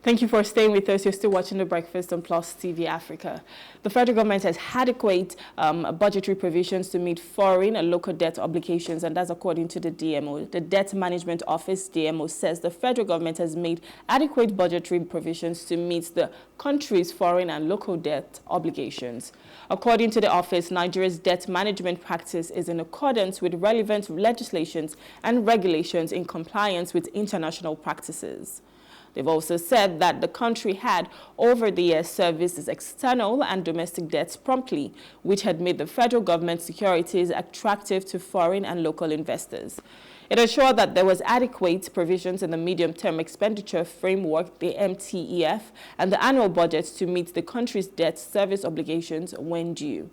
Thank you for staying with us. You're still watching The Breakfast on Plus TV Africa. The federal government has adequate budgetary provisions to meet foreign and local debt obligations, and that's according to the DMO. The Debt Management Office, DMO, says the federal government has made adequate budgetary provisions to meet the country's foreign and local debt obligations. According to the office, Nigeria's debt management practice is in accordance with relevant legislations and regulations in compliance with international practices. They've also said that the country had, over the years, serviced its external and domestic debts promptly, which had made the federal government's securities attractive to foreign and local investors. It assured that there was adequate provisions in the medium-term expenditure framework, the MTEF, and the annual budgets to meet the country's debt service obligations when due.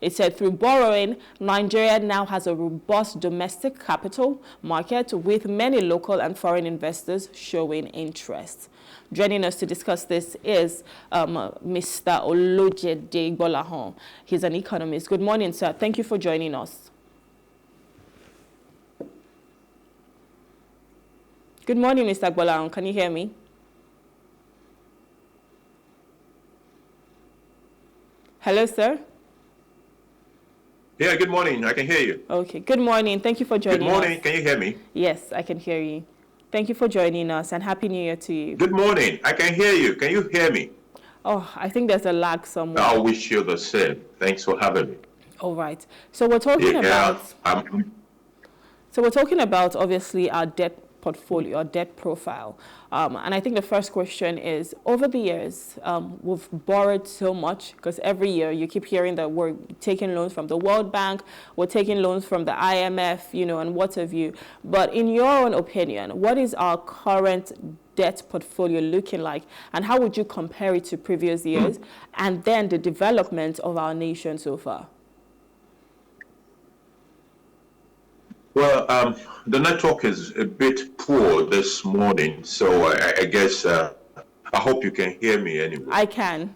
It said through borrowing, Nigeria now has a robust domestic capital market with many local and foreign investors showing interest. Joining us to discuss this is Mr. Olojede Gbolahan. He's an economist. Good morning, sir. Thank you for joining us. Good morning, Mr. Gbolahan. Can you hear me? Hello, sir. Yeah, good morning. I can hear you. Okay, good morning. Thank you for joining us. Good morning. Can you hear me? Yes, I can hear you. Thank you for joining us, and Happy New Year to you. Good morning. I can hear you. Can you hear me? Oh, I think there's a lag somewhere. I wish you the same. Thanks for having me. All right. So we're talking about obviously our debt portfolio or debt profile. And I think the first question is, over the years, we've borrowed so much because every year you keep hearing that we're taking loans from the World Bank, we're taking loans from the IMF, and what have you. But in your own opinion, what is our current debt portfolio looking like, and how would you compare it to previous years and then the development of our nation so far? Well, the network is a bit poor this morning, so I guess I hope you can hear me anyway. I can.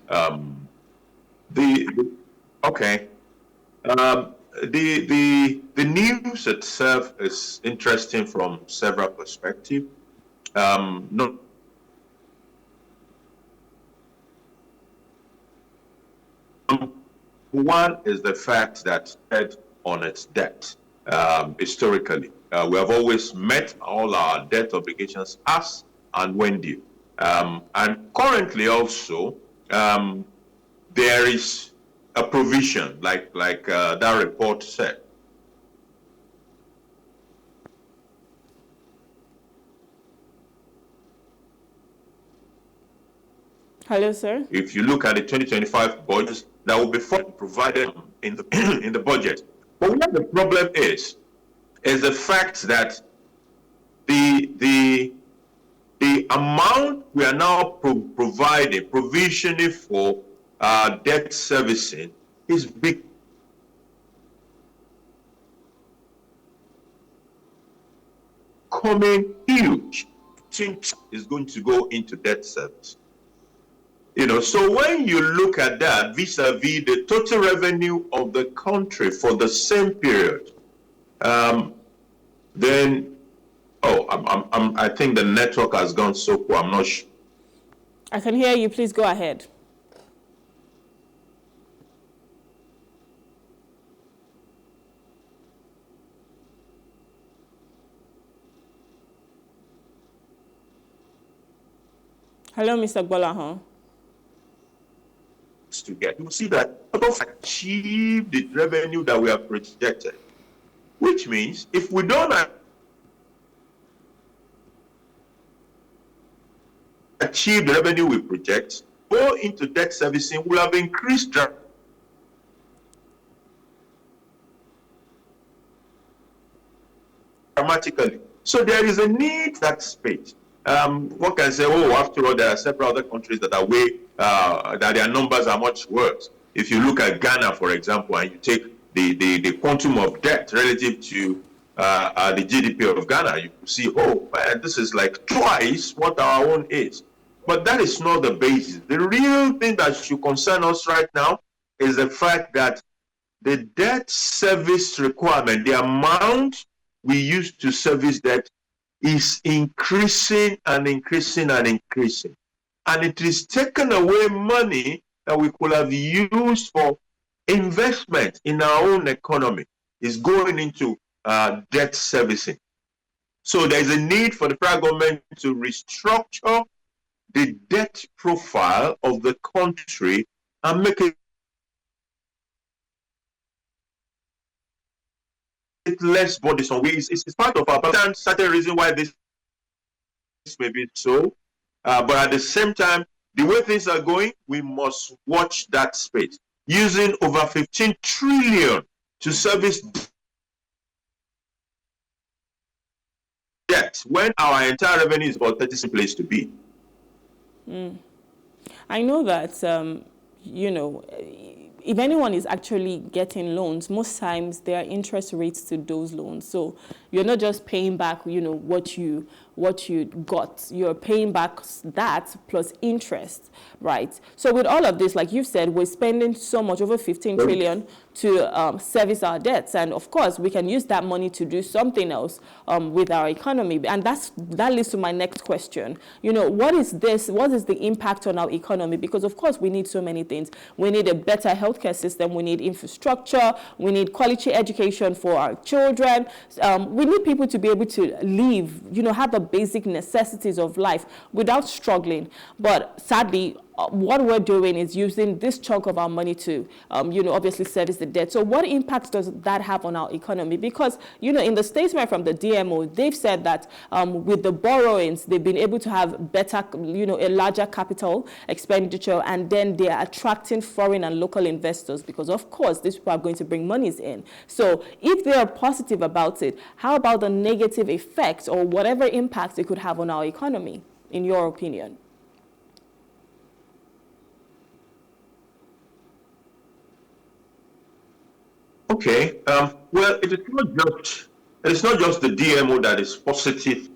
The news itself is interesting from several perspectives. One is the fact that Fed on its debt. Historically, we have always met all our debt obligations as and when due. And currently also, there is a provision, like that report said. Hello, sir. If you look at the 2025 budget, that will be provided in the budget. But what the problem is the fact that the amount we are now provisioning for debt servicing is becoming huge. Is going to go into debt service. So when you look at that vis-a-vis the total revenue of the country for the same period, then, I think the network has gone so poor. I'm not sure. I can hear you. Please go ahead. Hello, Mr. Gbolahan. To get, you see that we have achieved the revenue that we have projected, which means if we don't achieve the revenue we project, go into debt servicing will have increased dramatically. So there is a need that space. One can say, after all, there are several other countries that are that their numbers are much worse. If you look at Ghana, for example, and you take the quantum of debt relative to the GDP of Ghana, you see, this is like twice what our own is. But that is not the basis. The real thing that should concern us right now is the fact that the debt service requirement, the amount we use to service debt, is increasing and increasing and increasing. and it is taken away money that we could have used for investment in our own economy. Is going into debt servicing. So there is a need for the federal government to restructure the debt profile of the country and make it less burdensome. It's part of our certain reason why this may be so. But at the same time, the way things are going, we must watch that space. Using over 15 trillion to service debt when our entire revenue is about 30 place to be. I know that, if anyone is actually getting loans, most times there are interest rates to those loans. So you're not just paying back, what you got. You're paying back that plus interest, right? So with all of this, like you said, we're spending so much, over 15 trillion to service our debts. And of course, we can use that money to do something else with our economy. And that leads to my next question. What is this? What is the impact on our economy? Because of course, we need so many things. We need a better healthcare system. We need infrastructure. We need quality education for our children. We need people to be able to live, have the basic necessities of life without struggling. But sadly, what we're doing is using this chunk of our money to, obviously service the debt. So what impact does that have on our economy? Because, in the statement from the DMO, they've said that with the borrowings, they've been able to have better, a larger capital expenditure, and then they're attracting foreign and local investors because, of course, these people are going to bring monies in. So if they are positive about it, how about the negative effects or whatever impact it could have on our economy, in your opinion? Okay. Well, it's not just the DMO that is positive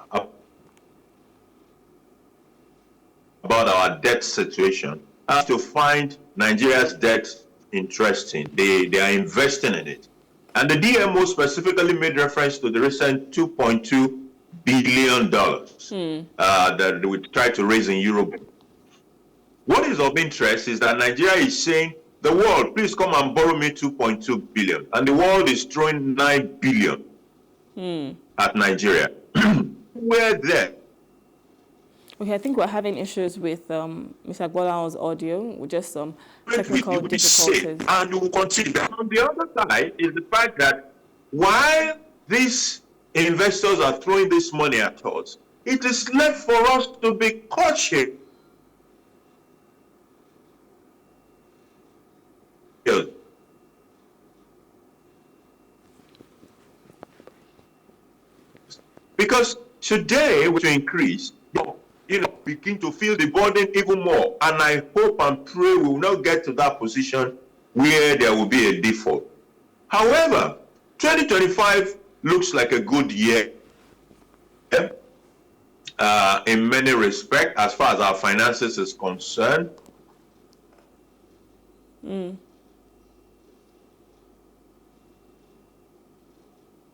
about our debt situation. I have to find Nigeria's debt interesting. They are investing in it. And the DMO specifically made reference to the recent $2.2 billion that we tried to raise in Europe. What is of interest is that Nigeria is saying, the world, please come and borrow me 2.2 billion. And the world is throwing 9 billion at Nigeria. We're there. Okay, I think we're having issues with Mr. Gbolahan's audio, with just some technical difficulties. And we will continue. On the other side is the fact that while these investors are throwing this money at us, it is left for us to be cautious. Because today, we to increase, begin to feel the burden even more. And I hope and pray we will not get to that position where there will be a default. However, 2025 looks like a good year in many respects as far as our finances is concerned.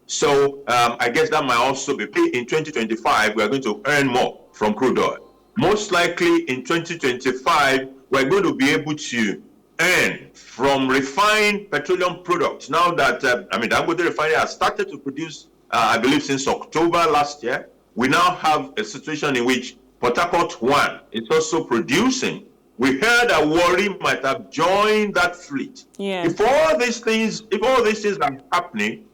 So I guess that might also be in 2025, we are going to earn more from crude oil. Most likely in 2025, we're going to be able to earn from refined petroleum products. Now that, Dangote refinery has started to produce, I believe since October last year, we now have a situation in which Port Harcourt 1 is also producing. We heard that Warri might have joined that fleet. Yeah. If all these things are happening,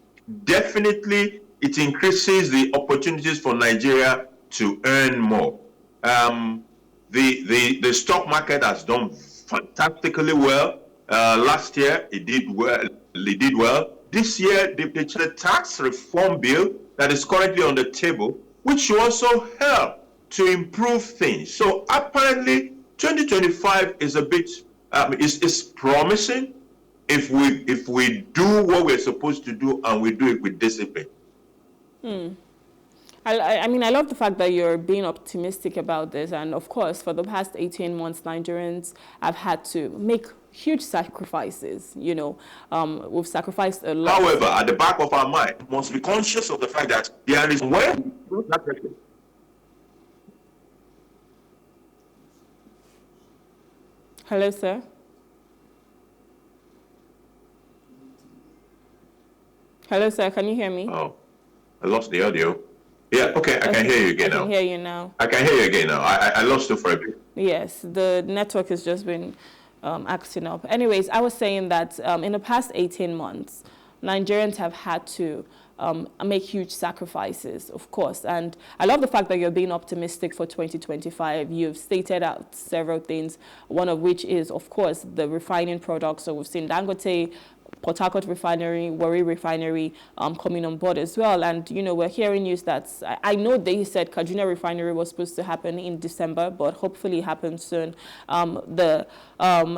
definitely it increases the opportunities for Nigeria to earn more. The stock market has done fantastically well. Last year it did well. This year the tax reform bill that is currently on the table, which will also help to improve things. So apparently 2025 is a bit is promising if we do what we're supposed to do and we do it with discipline. I mean, I love the fact that you're being optimistic about this. And of course, for the past 18 months, Nigerians have had to make huge sacrifices. We've sacrificed a lot. However, at the back of our mind, we must be conscious of the fact that there is Hello, sir. Hello, sir. Can you hear me? Oh, I lost the audio. Yeah, okay, I can hear you again now. I can hear you now. I can hear you again now. I lost you for a bit. Yes, the network has just been acting up. Anyways, I was saying that in the past 18 months, Nigerians have had to make huge sacrifices, of course. And I love the fact that you're being optimistic for 2025. You've stated out several things, one of which is, of course, the refining products. So we've seen Dangote, Port Harcourt Refinery, Warri Refinery coming on board as well. And, you know, we're hearing news that, I know they said Kaduna Refinery was supposed to happen in December, but hopefully it happens soon. The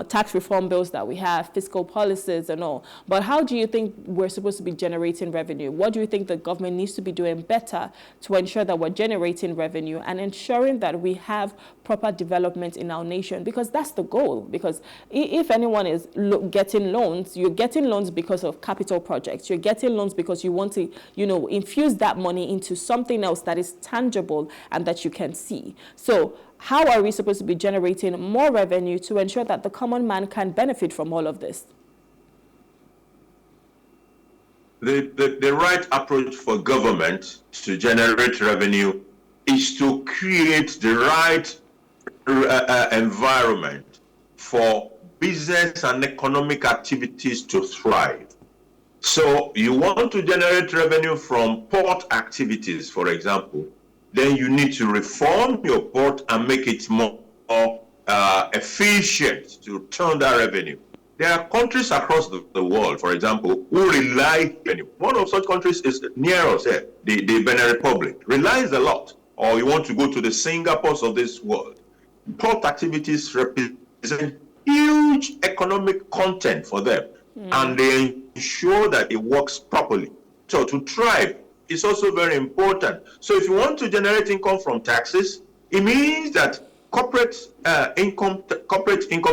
tax reform bills that we have, fiscal policies and all. But how do you think we're supposed to be generating revenue? What do you think the government needs to be doing better to ensure that we're generating revenue and ensuring that we have proper development in our nation? Because that's the goal. Because if anyone is getting loans, you're getting loans because of capital projects. You're getting loans because you want to, you know, infuse that money into something else that is tangible and that you can see. So how are we supposed to be generating more revenue to ensure that the common man can benefit from all of this? The right approach for government to generate revenue is to create the right environment for business and economic activities to thrive. So you want to generate revenue from port activities, for example, then you need to reform your port and make it more efficient to turn that revenue. There are countries across the world, for example, who rely, one of such countries is near us here, the Benin Republic, relies a lot. Or you want to go to the Singapores of this world. Port activities represent huge economic content for them, and they ensure that it works properly. So to thrive is also very important. So if you want to generate income from taxes, it means that corporate income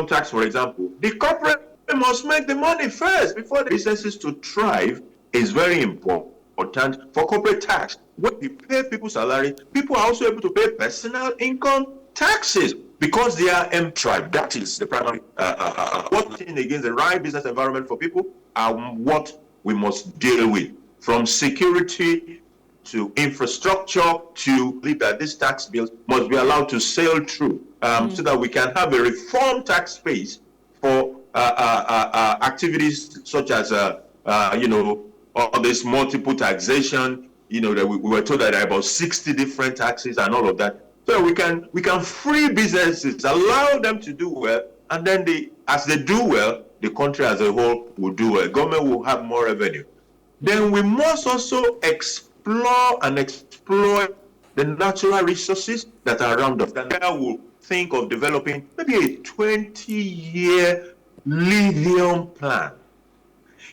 tax, for example, the corporate must make the money first before the businesses to thrive is very important for corporate tax. When you pay people's salary, people are also able to pay personal income taxes because they are tribe. That is the primary working against the right business environment for people are what we must deal with, from security to infrastructure to believe that these tax bills must be allowed to sail through so that we can have a reform tax space for activities such as all this multiple taxation. That we were told that there are about 60 different taxes and all of that. So we can free businesses, allow them to do well, and then as they do well, the country as a whole will do well. Government will have more revenue. Then we must also explore and exploit the natural resources that are around us. And I will think of developing maybe a 20-year lithium plan.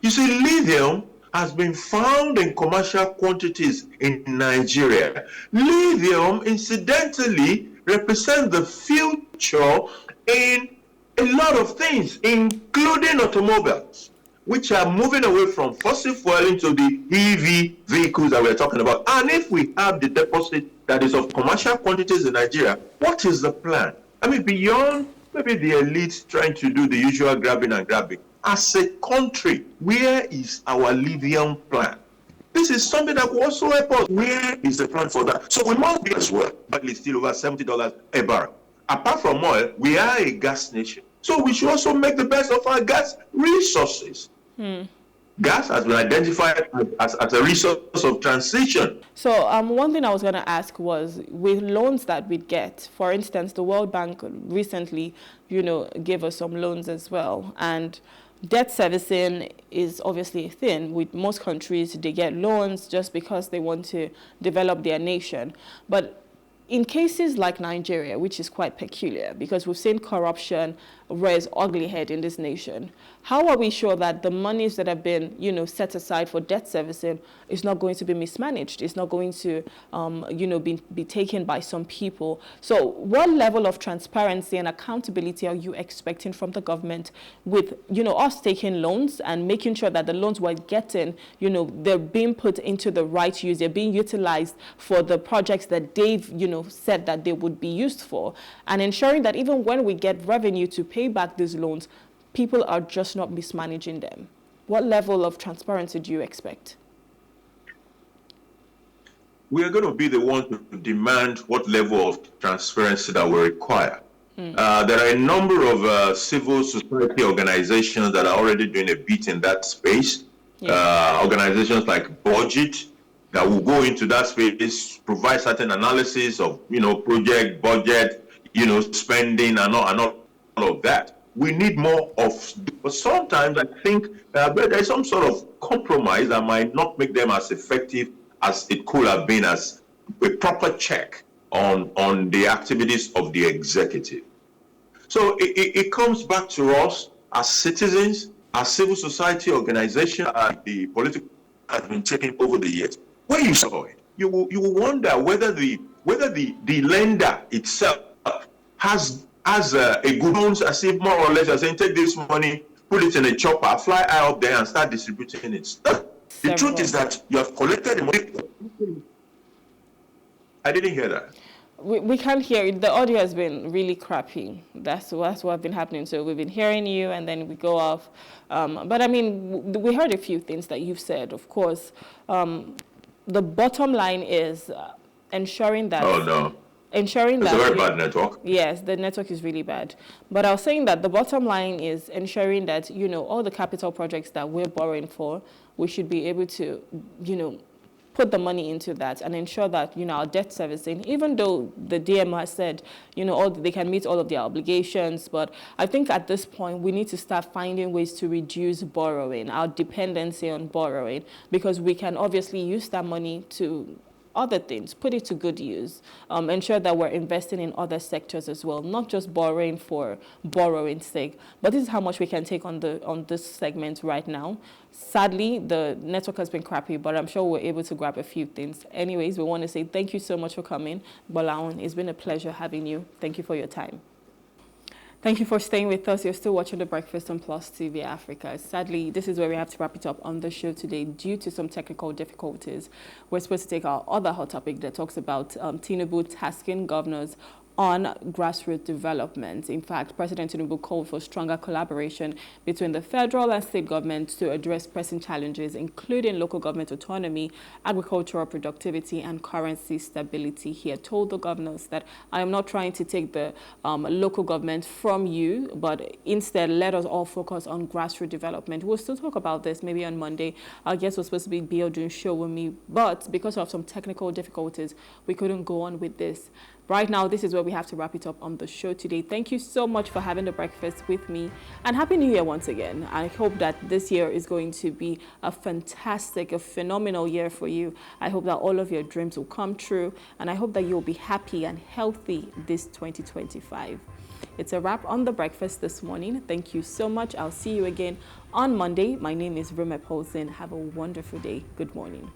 You see, lithium has been found in commercial quantities in Nigeria. Lithium, incidentally, represents the future in a lot of things, including automobiles, which are moving away from fossil fuel into the EV vehicles that we're talking about. And if we have the deposit that is of commercial quantities in Nigeria, what is the plan? I mean, beyond maybe the elites trying to do the usual grabbing and grabbing, as a country, where is our lithium plan? This is something that will also help us. Where is the plan for that? So we must be as well. But it's still over $70 a barrel. Apart from oil, we are a gas nation. So we should also make the best of our gas resources. Gas has been identified as a resource of transition. So one thing I was going to ask was, with loans that we get, for instance, the World Bank recently, gave us some loans as well. And debt servicing is obviously a thing. With most countries, they get loans just because they want to develop their nation. But in cases like Nigeria, which is quite peculiar because we've seen corruption rears ugly head in this nation, how are we sure that the monies that have been, set aside for debt servicing is not going to be mismanaged? It's not going to, be taken by some people. So what level of transparency and accountability are you expecting from the government with, us taking loans and making sure that the loans we're getting, they're being put into the right use, they're being utilized for the projects that they've, said that they would be used for, and ensuring that even when we get revenue to pay back these loans, people are just not mismanaging them. What level of transparency do you expect? We are going to be the ones to demand what level of transparency that we require. There are a number of civil society organizations that are already doing a bit in that space. Yeah. Organizations like Budget that will go into that space, provide certain analysis of, project, budget, spending and all of that. We need more of, but sometimes I think there's some sort of compromise that might not make them as effective as it could have been as a proper check on the activities of the executive. So it comes back to us as citizens, as civil society organizations, the political has been taking over the years. When you saw it, you will wonder whether the lender itself has a good loans, as if more or less are saying, take this money, put it in a chopper, fly high up there and start distributing it. The truth is that you have collected the money. I didn't hear that. We can't hear it. The audio has been really crappy. That's what's been happening. So we've been hearing you and then we go off. But I mean, we heard a few things that you've said. Of course, the bottom line is ensuring that... Oh, no. Ensuring it's that... It's a very bad network. Yes, the network is really bad. But I was saying that the bottom line is ensuring that, all the capital projects that we're borrowing for, we should be able to, put the money into that and ensure that, our debt servicing, even though the DMO has said, they can meet all of their obligations. But I think at this point, we need to start finding ways to reduce borrowing, our dependency on borrowing, because we can obviously use that money to other things, put it to good use, ensure that we're investing in other sectors as well, not just borrowing for borrowing's sake. But this is how much we can take on this segment right now. Sadly, the network has been crappy, but I'm sure we're able to grab a few things. Anyways, we want to say thank you so much for coming. Gbolahan, it's been a pleasure having you. Thank you for your time. Thank you for staying with us. You're still watching The Breakfast on Plus TV Africa. Sadly, this is where we have to wrap it up on the show today due to some technical difficulties. We're supposed to take our other hot topic that talks about Tinubu tasking governors on grassroots development. In fact, President Tinubu called for stronger collaboration between the federal and state governments to address pressing challenges, including local government autonomy, agricultural productivity, and currency stability. He had told the governors that I am not trying to take the local government from you, but instead let us all focus on grassroots development. We'll still talk about this maybe on Monday. Our guest was supposed to be doing show with me, but because of some technical difficulties, we couldn't go on with this. Right now, this is where we have to wrap it up on the show today. Thank you so much for having The Breakfast with me. And Happy New Year once again. I hope that this year is going to be a fantastic, a phenomenal year for you. I hope that all of your dreams will come true. And I hope that you'll be happy and healthy this 2025. It's a wrap on The Breakfast this morning. Thank you so much. I'll see you again on Monday. My name is Rume Paulson. Have a wonderful day. Good morning.